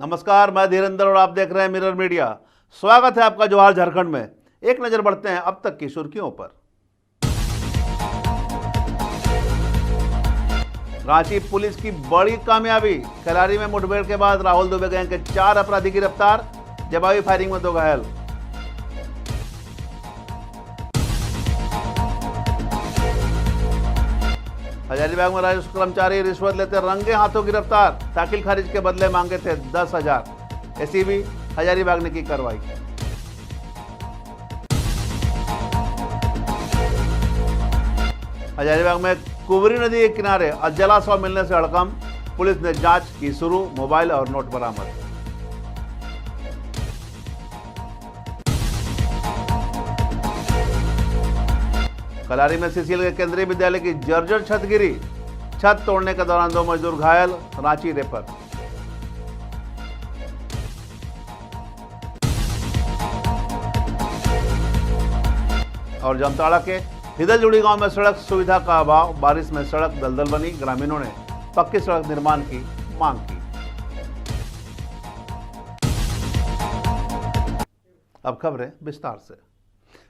नमस्कार, मैं धीरेंद्र और आप देख रहे हैं मिरर मीडिया। स्वागत है आपका जोहार झारखंड में। एक नजर बढ़ते हैं अब तक की सुर्खियों पर। रांची पुलिस की बड़ी कामयाबी। खिलाड़ी में मुठभेड़ के बाद राहुल दुबे गैंग के 4 अपराधी गिरफ्तार, जवाबी फायरिंग में 2 घायल। हजारीबाग में राजस्व कर्मचारी रिश्वत लेते रंगे हाथों गिरफ्तार, दाखिल खारिज के बदले मांगे थे 10,000। एसीबी हजारीबाग ने की कार्रवाई। हजारीबाग में कुबरी नदी के किनारे अजला शव मिलने से हड़कंप, पुलिस ने जांच की शुरू, मोबाइल और नोट बरामद। कलारी में सीसीएल के केंद्रीय विद्यालय की जर्जर छत गिरी, छत तोड़ने के दौरान 2 मजदूर घायल, रांची रेफर। और जामताड़ा के हिदलजुड़ी गांव में सड़क सुविधा का अभाव, बारिश में सड़क दलदल बनी, ग्रामीणों ने पक्की सड़क निर्माण की मांग की। अब खबरें विस्तार से।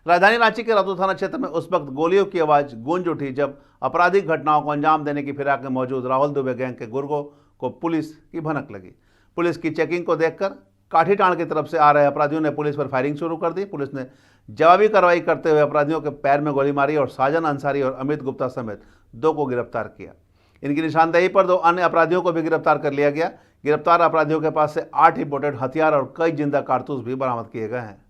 राजधानी रांची के रातू थाना क्षेत्र में उस वक्त गोलियों की आवाज गूंज उठी जब आपराधिक घटनाओं को अंजाम देने की फिराक में मौजूद राहुल दुबे गैंग के गुर्गों को पुलिस की भनक लगी। पुलिस की चेकिंग को देखकर काठीटाण की तरफ से आ रहे अपराधियों ने पुलिस पर फायरिंग शुरू कर दी। पुलिस ने जवाबी कार्रवाई करते हुए अपराधियों के पैर में गोली मारी और साजन अंसारी और अमित गुप्ता समेत 2 को गिरफ्तार किया। इनकी निशानदेही पर 2 अन्य अपराधियों को भी गिरफ्तार कर लिया गया। गिरफ्तार अपराधियों के पास से 8 इंपोर्टेड हथियार और कई जिंदा कारतूस भी बरामद किए गए हैं।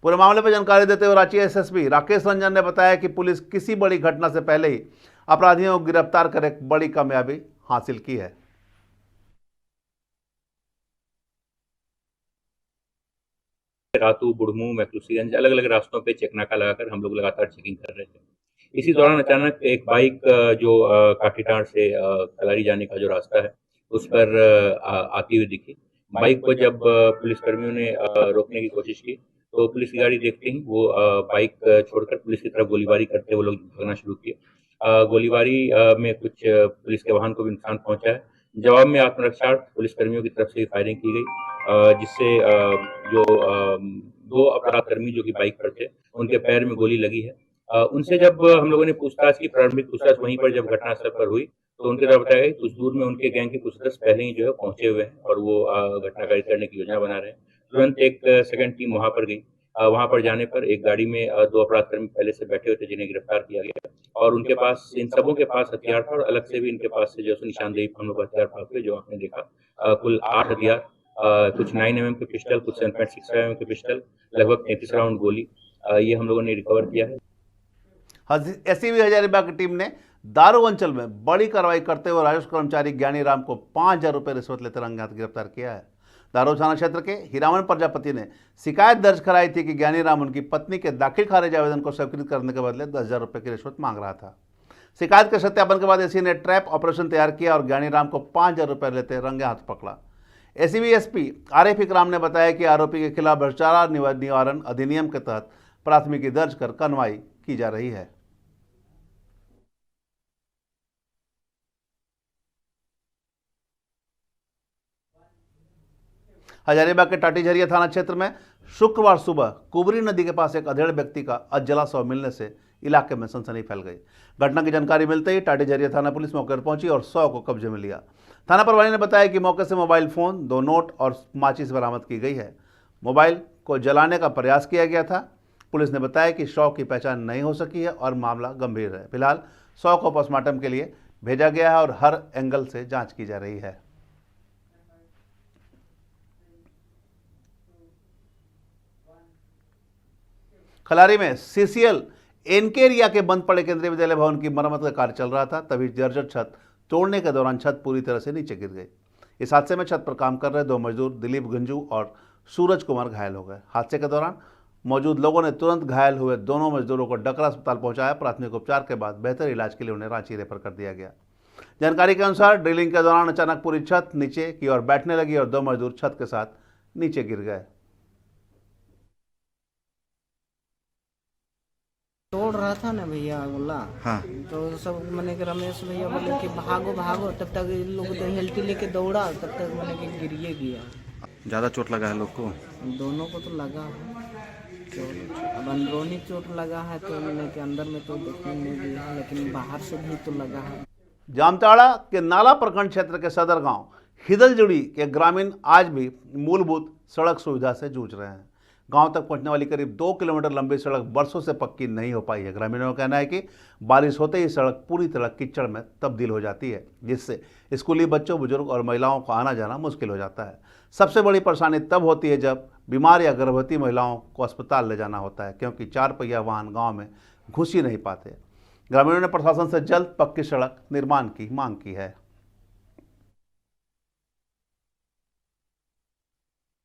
पूरे मामले पर जानकारी देते हुए रांची एसएसपी राकेश रंजन ने बताया कि पुलिस किसी बड़ी घटना से पहले ही अपराधियों को गिरफ्तार कर एक बड़ी कामयाबी हासिल की है। रातू, बुढ़मू, मैक्लूसीगंज अलग अलग रास्तों पे चेक नाका लगाकर हम लोग लगातार चेकिंग कर रहे थे। इसी दौरान अचानक एक बाइक जो काठीटाण से कलारी जाने का जो रास्ता है उस पर आती हुई दिखी। बाइक को जब पुलिसकर्मियों ने रोकने की कोशिश की तो पुलिस की गाड़ी देखते ही वो बाइक छोड़कर पुलिस की तरफ गोलीबारी करते वो लोग भागना शुरू किए। गोलीबारी में कुछ पुलिस के वाहन को भी नुकसान पहुंचा है। जवाब में आत्मरक्षार्थ पुलिसकर्मियों की तरफ से फायरिंग की गई, जिससे जो 2 अपराधकर्मी जो कि बाइक पर थे उनके पैर में गोली लगी है। उनसे जब हम लोगों ने पूछताछ की, प्रारंभिक पूछताछ वहीं पर जब घटनास्थल पर हुई तो उनके द्वारा बताया गया कुछ दूर में उनके गैंग के कुछ सदस्य पहले ही जो है पहुंचे हुए हैं और वो घटनाकारी करने की योजना बना रहे हैं। तुरंत एक सेकंड टीम वहां पर गई। वहां पर जाने पर एक गाड़ी में 2 अपराधकर्मी पहले से बैठे हुए थे जिन्हें गिरफ्तार किया गया और उनके पास, इन सबों के पास हथियार था और अलग से भी इनके पास से जो निशानदेही हम लोग हथियार प्राप्त हुए, जो आपने देखा। कुल 8 हथियार, कुछ 9mm के पिस्टल, कुछ 7.65mm के पिस्टल, लगभग 33 राउंड गोली, ये हम लोगों ने रिकवर किया है। एसीबी हजारीबाग की टीम ने दारू अंचल में बड़ी कार्रवाई करते हुए राजस्व कर्मचारी ज्ञानी राम को 5,000 रुपये रिश्वत लेते रंगे हाथ गिरफ्तार किया है। दारू थाना क्षेत्र के हीरामन प्रजापति ने शिकायत दर्ज कराई थी कि ज्ञानी राम उनकी पत्नी के दाखिल खारिज आवेदन को स्वीकृत करने के बदले 10,000 रुपये की रिश्वत मांग रहा था। शिकायत के सत्यापन के बाद एसी ने ट्रैप ऑपरेशन तैयार किया और ज्ञानी राम को 5,000 रुपये लेते रंगे हाथ पकड़ा। एसीबी एसपी आरिफ इकराम ने बताया कि आरोपी के खिलाफ भ्रष्टाचार निवारण अधिनियम के तहत प्राथमिकी दर्ज कर कार्रवाई की जा रही है। हजारीबाग के टाटीझरिया थाना क्षेत्र में शुक्रवार सुबह कुबरी नदी के पास एक अधेड़ व्यक्ति का अजला शव मिलने से इलाके में सनसनी फैल गई। घटना की जानकारी मिलते ही टाटीझरिया थाना पुलिस मौके पर पहुंची और शव को कब्जे में लिया। थाना प्रभारी ने बताया कि मौके से मोबाइल फोन, 2 नोट और माचिस बरामद की गई है। मोबाइल को जलाने का प्रयास किया गया था। पुलिस ने बताया कि शव की पहचान नहीं हो सकी है और मामला गंभीर है। फिलहाल शव को पोस्टमार्टम के लिए भेजा गया है और हर एंगल से जांच की जा रही है। खलारी में सीसीएल एनकेरिया के बंद पड़े केंद्रीय विद्यालय भवन की मरम्मत का कार्य चल रहा था, तभी जर्जर छत तोड़ने के दौरान छत पूरी तरह से नीचे गिर गई। इस हादसे में छत पर काम कर रहे 2 मजदूर दिलीप गंजू और सूरज कुमार घायल हो गए। हादसे के दौरान मौजूद लोगों ने तुरंत घायल हुए दोनों मजदूरों को डकरा अस्पताल पहुंचाया। प्राथमिक उपचार के बाद बेहतर इलाज के लिए उन्हें रांची रेफर कर दिया गया। जानकारी के अनुसार ड्रिलिंग के दौरान अचानक पूरी छत नीचे की ओर बैठने लगी और 2 मजदूर छत के साथ नीचे गिर गए। तोड़ रहा था ना भैया बोला। हाँ। तो सब मैंने कि रमेश भैया बोले कि भागो भागो, तब तक ये लोग हेल्टी लेके दौड़ा, तब तक मैंने कि गिरिए गया। ज़्यादा चोट लगा है लोग को? दोनों को तो लगा है चोट। अब अंदरूनी चोट लगा है तो मैंने के अंदर में तो देखने नहीं दिया है, लेकिन बाहर से भी तो लगा है। जामताड़ा के नाला प्रखंड क्षेत्र के सदर गांव हिदलजुड़ी के ग्रामीण आज भी मूलभूत सड़क सुविधा से जूझ रहे हैं। गांव तक पहुंचने वाली करीब 2 किलोमीटर लंबी सड़क बरसों से पक्की नहीं हो पाई है। ग्रामीणों का कहना है कि बारिश होते ही सड़क पूरी तरह कीचड़ में तब्दील हो जाती है, जिससे स्कूली बच्चों, बुजुर्ग और महिलाओं को आना जाना मुश्किल हो जाता है। सबसे बड़ी परेशानी तब होती है जब बीमार या गर्भवती महिलाओं को अस्पताल ले जाना होता है, क्योंकि 4 पहिया वाहन गाँव में घुस ही नहीं पाते। ग्रामीणों ने प्रशासन से जल्द पक्की सड़क निर्माण की मांग की है।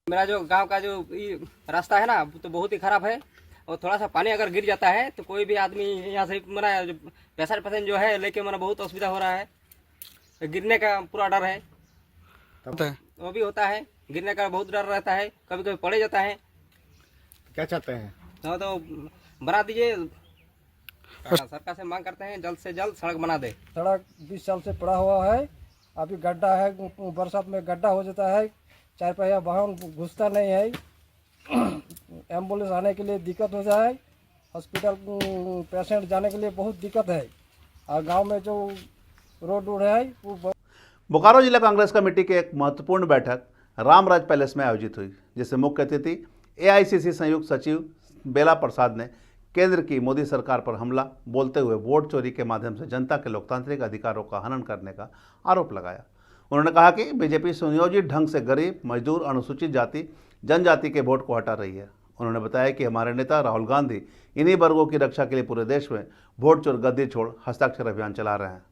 मेरा जो गांव का जो ये रास्ता है ना तो बहुत ही खराब है, और थोड़ा सा पानी अगर गिर जाता है तो कोई भी आदमी यहाँ से मेरा जो पेशेंट जो है लेके मेरा बहुत असुविधा हो रहा है। गिरने का पूरा डर है, वो भी होता है, गिरने का बहुत डर रहता है, कभी कभी पड़े जाता है। क्या चाहते हैं? तो बना दीजिए, सरकार से मांग करते हैं जल्द से जल्द सड़क बना दे। सड़क 20 साल से पड़ा हुआ है, अभी गड्ढा है, बरसात में गड्ढा हो जाता है, 4 पहिया वाहन घुसता नहीं है, एम्बुलेंस आने के लिए दिक्कत हो जाए, हॉस्पिटल पेशेंट जाने के लिए बहुत दिक्कत है, और गांव में जो रोड है वो। बोकारो जिला कांग्रेस कमेटी की एक महत्वपूर्ण बैठक रामराज पैलेस में आयोजित हुई, जिससे मुख्य अतिथि AICC संयुक्त सचिव बेला प्रसाद ने केंद्र की मोदी सरकार पर हमला बोलते हुए वोट चोरी के माध्यम से जनता के लोकतांत्रिक अधिकारों का हनन करने का आरोप लगाया। उन्होंने कहा कि बीजेपी सुनियोजित ढंग से गरीब, मजदूर, अनुसूचित जाति, जनजाति के वोट को हटा रही है। उन्होंने बताया कि हमारे नेता राहुल गांधी इन्हीं वर्गों की रक्षा के लिए पूरे देश में वोट चोर गद्दी छोड़ हस्ताक्षर अभियान चला रहे हैं।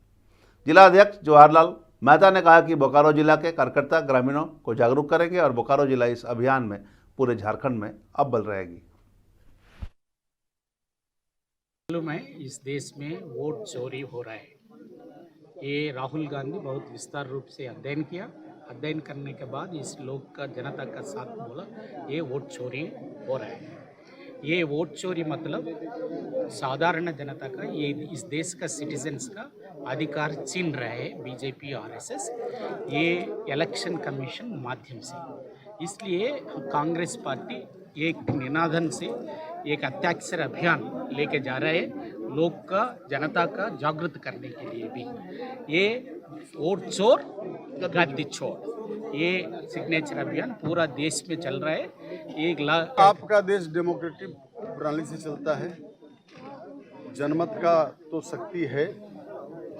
जिला अध्यक्ष जवाहरलाल मेहता ने कहा कि बोकारो जिला के कार्यकर्ता ग्रामीणों को जागरूक करेंगे और बोकारो जिला इस अभियान में पूरे झारखंड में अव्वल रहेगी। मालूम है इस देश में वोट चोरी हो रहा है, ये राहुल गांधी बहुत विस्तार रूप से अध्ययन किया। अध्ययन करने के बाद इस लोग का जनता का साथ बोला ये वोट चोरी हो रहा है। ये वोट चोरी मतलब साधारण जनता का, ये इस देश का सिटीजन्स का अधिकार छीन रहा है बीजेपी RSS ये इलेक्शन कमीशन माध्यम से। इसलिए कांग्रेस पार्टी एक निनादन से एक हस्ताक्षर अभियान लेके जा रहे हैं, लोग का, जनता का जागृत करने के लिए भी। ये वोट चोर गद्दी छोड़ ये सिग्नेचर अभियान पूरा देश में चल रहा है। आपका देश डेमोक्रेटिक प्रणाली से चलता है, जनमत का तो शक्ति है।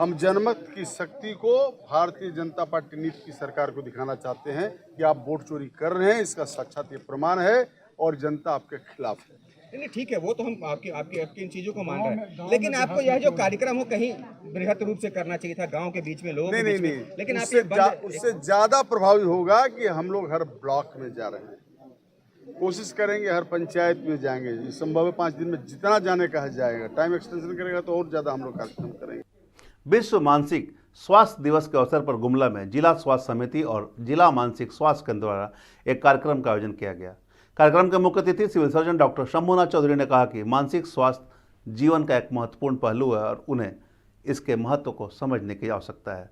हम जनमत की शक्ति को भारतीय जनता पार्टी नीति की सरकार को दिखाना चाहते हैं कि आप वोट चोरी कर रहे हैं, इसका साक्षात ये प्रमाण है और जनता आपके खिलाफ है। नहीं ठीक है, वो तो हम आपकी इन चीजों को मान रहे हैं, लेकिन आपको यह जो कार्यक्रम हो कहीं बृहद रूप से करना चाहिए था, गांव के बीच में लोग नहीं, लेकिन उससे ज्यादा प्रभावी होगा कि हम लोग हर ब्लॉक में जा रहे हैं, कोशिश करेंगे हर पंचायत में जाएंगे, संभव है 5 दिन में जितना जाने का है जाएगा, टाइम एक्सटेंशन करेगा तो और ज्यादा हम लोग कार्यक्रम करेंगे। विश्व मानसिक स्वास्थ्य दिवस के अवसर पर गुमला में जिला स्वास्थ्य समिति और जिला मानसिक स्वास्थ्य केंद्र द्वारा एक कार्यक्रम का आयोजन किया गया। कार्यक्रम के मुख्य अतिथि civil surgeon doctor Shambhunath Chaudhary ने कहा कि मानसिक स्वास्थ्य जीवन का एक महत्वपूर्ण पहलू है और उन्हें इसके महत्व को समझने की आवश्यकता है।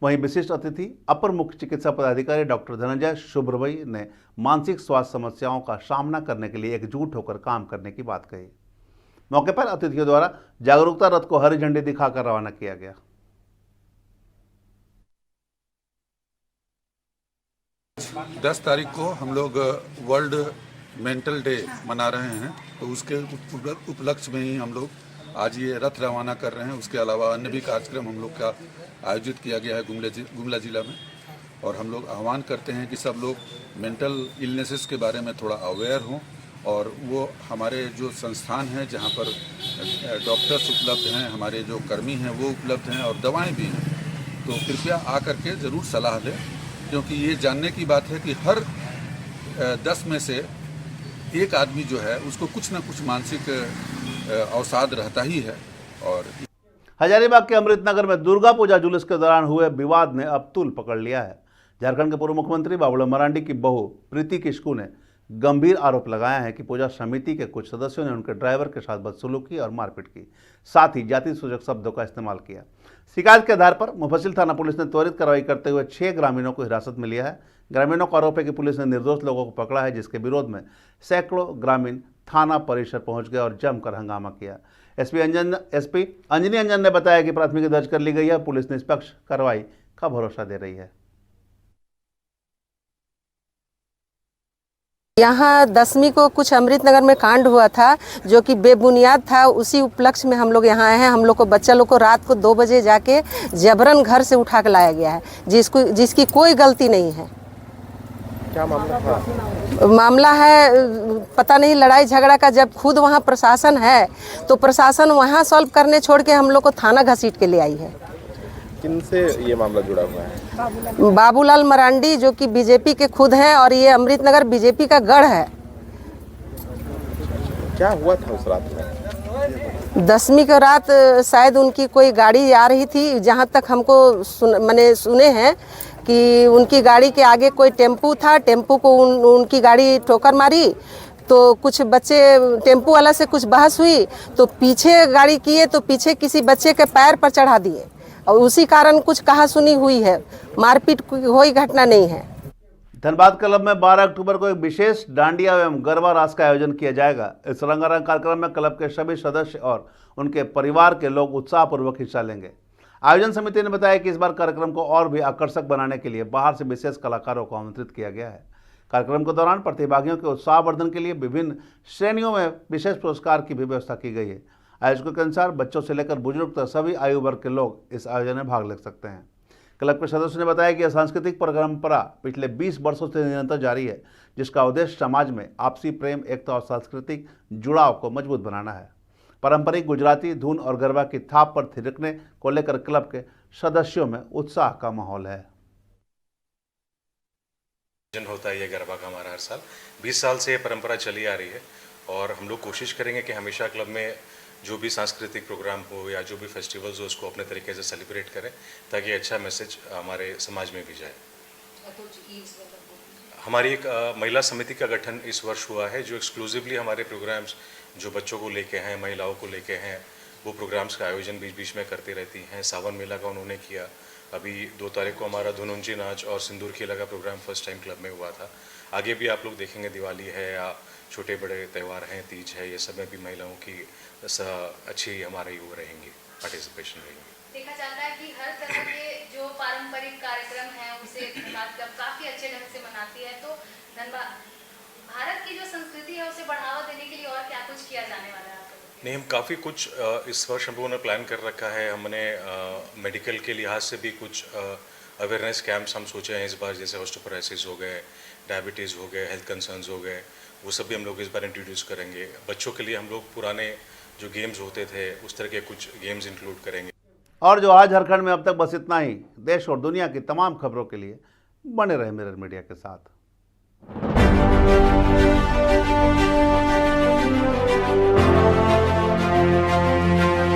वहीं विशिष्ट अतिथि अपर मुख्य चिकित्सा पदाधिकारी डॉक्टर धनंजय शुभ्रवई ने मानसिक स्वास्थ्य समस्याओं का सामना करने के लिए एकजुट होकर काम करने की बात कही। मौके पर अतिथियों द्वारा जागरूकता रथ को हरी झंडी दिखाकर रवाना किया गया। दस तारीख को हम लोग वर्ल्ड मेंटल डे मना रहे हैं, तो उसके उपलक्ष्य में ही हम लोग आज ये रथ रवाना कर रहे हैं। उसके अलावा अन्य भी कार्यक्रम हम लोग का आयोजित किया गया है गुमला जिला में, और हम लोग आह्वान करते हैं कि सब लोग मेंटल इलनेसेस के बारे में थोड़ा अवेयर हों, और वो हमारे जो संस्थान हैं जहाँ पर डॉक्टर्स उपलब्ध हैं, हमारे जो कर्मी हैं वो उपलब्ध हैं और दवाएं भी हैं, तो कृपया आकर के ज़रूर सलाह लें, क्योंकि ये जानने की बात है कि हर 10 में से एक आदमी जो है उसको कुछ ना कुछ मानसिक अवसाद रहता ही है। और हजारीबाग के अमृतनगर में दुर्गा पूजा जुलूस के दौरान हुए विवाद ने अब तूल पकड़ लिया है। झारखंड के पूर्व मुख्यमंत्री बाबूलाल मरांडी की बहू प्रीति किस्कू ने गंभीर आरोप लगाया है कि पूजा समिति के कुछ सदस्यों ने उनके ड्राइवर के साथ बदसलूकी और मारपीट की, साथ ही जाति सूचक शब्दों का इस्तेमाल किया। शिकायत के आधार पर मुफस्सिल थाना पुलिस ने त्वरित कार्रवाई करते हुए 6 ग्रामीणों को हिरासत में लिया है। ग्रामीणों का आरोप है कि पुलिस ने निर्दोष लोगों को पकड़ा है, जिसके विरोध में सैकड़ों ग्रामीण थाना परिसर पहुंच गए और जमकर हंगामा किया। एसपी अंजनी अंजन ने बताया कि प्राथमिकी दर्ज कर ली गई है, पुलिस निष्पक्ष कार्रवाई का भरोसा दे रही है। यहाँ 10वीं को कुछ अमृतनगर में कांड हुआ था जो कि बेबुनियाद था। उसी उपलक्ष्य में हम लोग यहाँ आए हैं। हम लोग को बच्चा लोग को रात को 2 बजे जाके जबरन घर से उठा के लाया गया है, जिसकी कोई गलती नहीं है। क्या मामला था? मामला है पता नहीं, लड़ाई झगड़ा का। जब खुद वहाँ प्रशासन है तो प्रशासन वहाँ सॉल्व करने छोड़ के हम लोग को थाना घसीट के ले आई है। किनसे ये मामला जुड़ा हुआ है? बाबूलाल मरांडी जो कि बीजेपी के खुद हैं, और ये अमृतनगर बीजेपी का गढ़ है। क्या हुआ था उस रात में? 10वीं की रात शायद उनकी कोई गाड़ी आ रही थी। जहाँ तक हमको सुने हैं कि उनकी गाड़ी के आगे कोई टेम्पू था, टेम्पू को उनकी गाड़ी ठोकर मारी तो कुछ बच्चे, टेम्पू वाला से कुछ बहस हुई तो पीछे गाड़ी किए तो पीछे किसी बच्चे के पैर पर चढ़ा दिए और उसी कारण कुछ कहासुनी हुई है। मारपीट कोई घटना नहीं है। धनबाद क्लब में 12 अक्टूबर को एक विशेष डांडिया एवं गरबा रास का आयोजन किया जाएगा। इस रंगारंग कार्यक्रम में क्लब के सभी सदस्य और उनके परिवार के लोग उत्साहपूर्वक हिस्सा लेंगे। आयोजन समिति ने बताया कि इस बार कार्यक्रम को और भी आकर्षक बनाने के लिए बाहर से विशेष कलाकारों को आमंत्रित किया गया है। कार्यक्रम के दौरान प्रतिभागियों के उत्साहवर्धन के लिए विभिन्न श्रेणियों में विशेष पुरस्कार की भी व्यवस्था की गई है। आयोजकों के अनुसार बच्चों से लेकर बुजुर्ग तक सभी आयु वर्ग के लोग इस आयोजन में भाग ले सकते हैं। क्लब के सदस्यों ने बताया कि यह सांस्कृतिक परंपरा पिछले 20 वर्षों से निरंतर जारी है, जिसका उद्देश्य समाज में आपसी प्रेम, एकता और सांस्कृतिक जुड़ाव को मजबूत बनाना है। पारंपरिक गुजराती धुन और गरबा की थाप पर थिरकने को लेकर क्लब के सदस्यों में उत्साह का माहौल है। होता है ये गरबा का हमारा हर साल 20 साल से ये परंपरा चली आ रही है और हम लोग कोशिश करेंगे कि हमेशा क्लब में जो भी सांस्कृतिक प्रोग्राम हो या जो भी फेस्टिवल्स हो उसको अपने तरीके से सेलिब्रेट करें ताकि अच्छा मैसेज हमारे समाज में भी जाए। हमारी एक महिला समिति का गठन इस वर्ष हुआ है जो एक्सक्लूसिवली हमारे प्रोग्राम्स जो बच्चों को लेके हैं, महिलाओं को लेके हैं, वो प्रोग्राम्स का आयोजन बीच बीच में करती रहती हैं। सावन मेला का उन्होंने किया। अभी 2 तारीख को हमारा धुनुंजी नाच और सिंदूर खेला का प्रोग्राम फर्स्ट टाइम क्लब में हुआ था। आगे भी आप लोग देखेंगे, दिवाली है या छोटे बड़े त्यौहार हैं, तीज है, ये सब में भी महिलाओं की अच्छी हमारे वो रहेंगी, पार्टिसिपेशन रहेगी। देखा जाता है कि हर तरह के जो पारंपरिक कार्यक्रम हैं उसे धनबाद क्लब काफ़ी अच्छे ढंग से मनाती है। तो धनबाद भारत की जो संस्कृति है उसे बढ़ावा देने के लिए और क्या कुछ किया जाने वाला है? नहीं, हम काफ़ी कुछ इस वर्ष हम लोगों ने प्लान कर रखा है। हमने मेडिकल के लिहाज से भी कुछ अवेयरनेस कैंप्स हम सोचे हैं इस बार, जैसे ऑस्टियोपोरोसिस हो गए, डायबिटीज़ हो गए, हेल्थ कंसर्न्स हो गए, वो सब भी हम लोग इस बार इंट्रोड्यूस करेंगे। बच्चों के लिए हम लोग पुराने जो गेम्स होते थे उस तरह के कुछ गेम्स इंक्लूड करेंगे। और जो आज झारखंड में अब तक बस इतना ही। देश और दुनिया की तमाम खबरों के लिए बने रहे मिरर मीडिया के साथ।